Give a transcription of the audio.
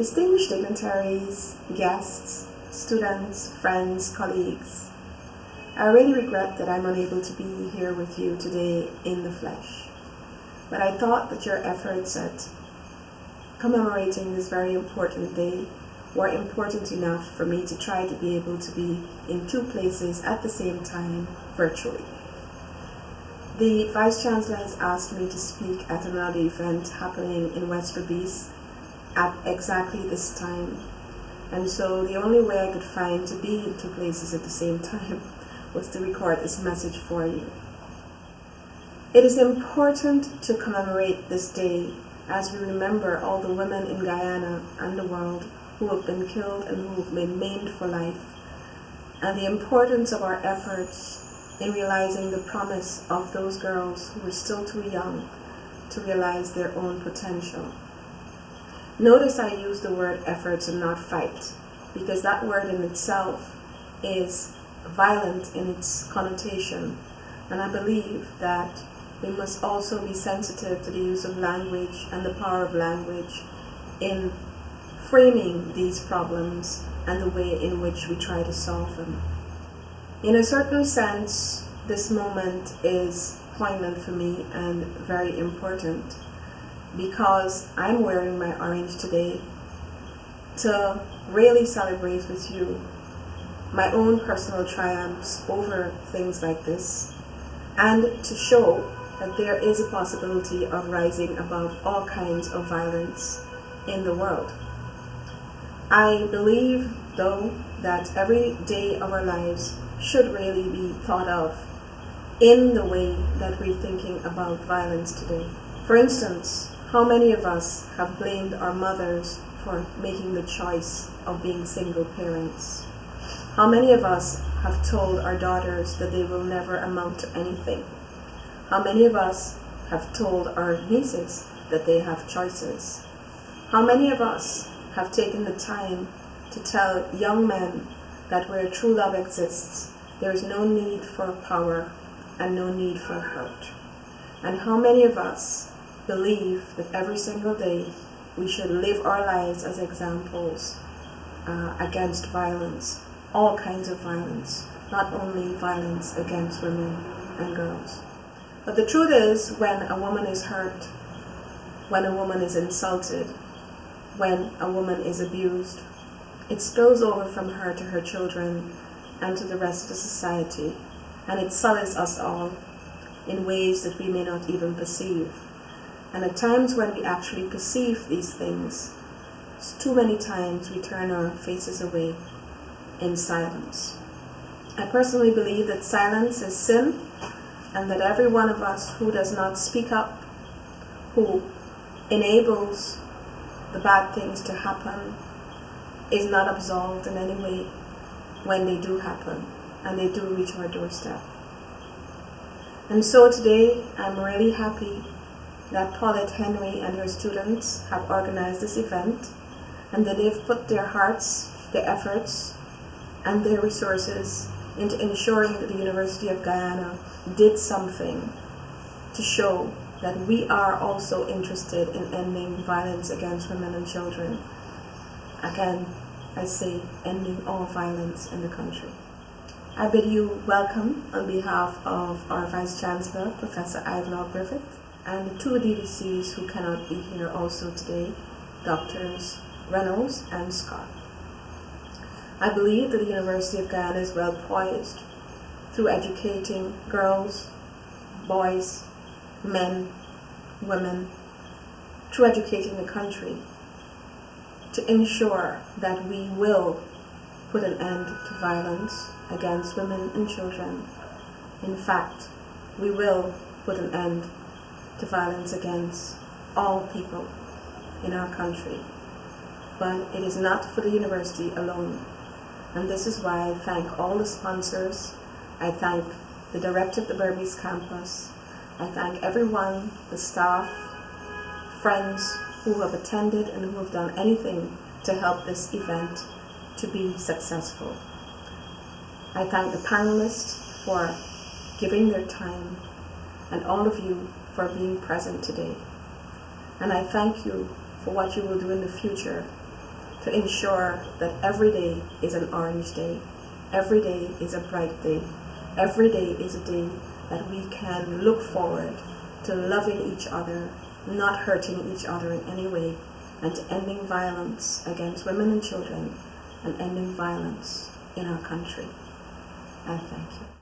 Distinguished dignitaries, guests, students, friends, colleagues, I really regret that I'm unable to be here with you today in the flesh. But I thought that your efforts at commemorating this very important day were important enough for me to try to be able to be in two places at the same time virtually. The Vice Chancellor has asked me to speak at another event happening in West Berbice at exactly this time, and so the only way I could find to be in two places at the same time was to record this message for you. It is important to commemorate this day as we remember all the women in Guyana and the world who have been killed and who have been maimed for life, and the importance of our efforts in realizing the promise of those girls who are still too young to realize their own potential. Notice I use the word efforts and not fight, because that word in itself is violent in its connotation, and I believe that we must also be sensitive to the use of language and the power of language in framing these problems and the way in which we try to solve them. In a certain sense, this moment is poignant for me and very important, because I'm wearing my orange today to really celebrate with you my own personal triumphs over things like this, and to show that there is a possibility of rising above all kinds of violence in the world. I believe, though, that every day of our lives should really be thought of in the way that we're thinking about violence today. For instance, how many of us have blamed our mothers for making the choice of being single parents? How many of us have told our daughters that they will never amount to anything? How many of us have told our nieces that they have choices? How many of us have taken the time to tell young men that where true love exists, there is no need for power and no need for hurt? And how many of us believe that every single day we should live our lives as examples against violence, all kinds of violence, not only violence against women and girls? But the truth is, when a woman is hurt, when a woman is insulted, when a woman is abused, it spills over from her to her children and to the rest of the society, and it sullies us all in ways that we may not even perceive. And at times when we actually perceive these things, too many times we turn our faces away in silence. I personally believe that silence is sin, and that every one of us who does not speak up, who enables the bad things to happen, is not absolved in any way when they do happen and they do reach our doorstep. And so today I'm really happy that Paulette Henry and her students have organized this event, and that they've put their hearts, their efforts, and their resources into ensuring that the University of Guyana did something to show that we are also interested in ending violence against women and children. Again, I say ending all violence in the country. I bid you welcome on behalf of our Vice Chancellor, Professor Ivelaw Griffith, and the two DVCs who cannot be here also today, Doctors Reynolds and Scott. I believe that the University of Guyana is well poised through educating girls, boys, men, women, through educating the country, to ensure that we will put an end to violence against women and children. In fact, we will put an end to violence against all people in our country. But it is not for the university alone. And this is why I thank all the sponsors. I thank the director of the Berbice campus. I thank everyone, the staff, friends who have attended and who have done anything to help this event to be successful. I thank the panelists for giving their time, and all of you for being present today. And I thank you for what you will do in the future to ensure that every day is an orange day, every day is a bright day, every day is a day that we can look forward to loving each other, not hurting each other in any way, and to ending violence against women and children and ending violence in our country. I thank you.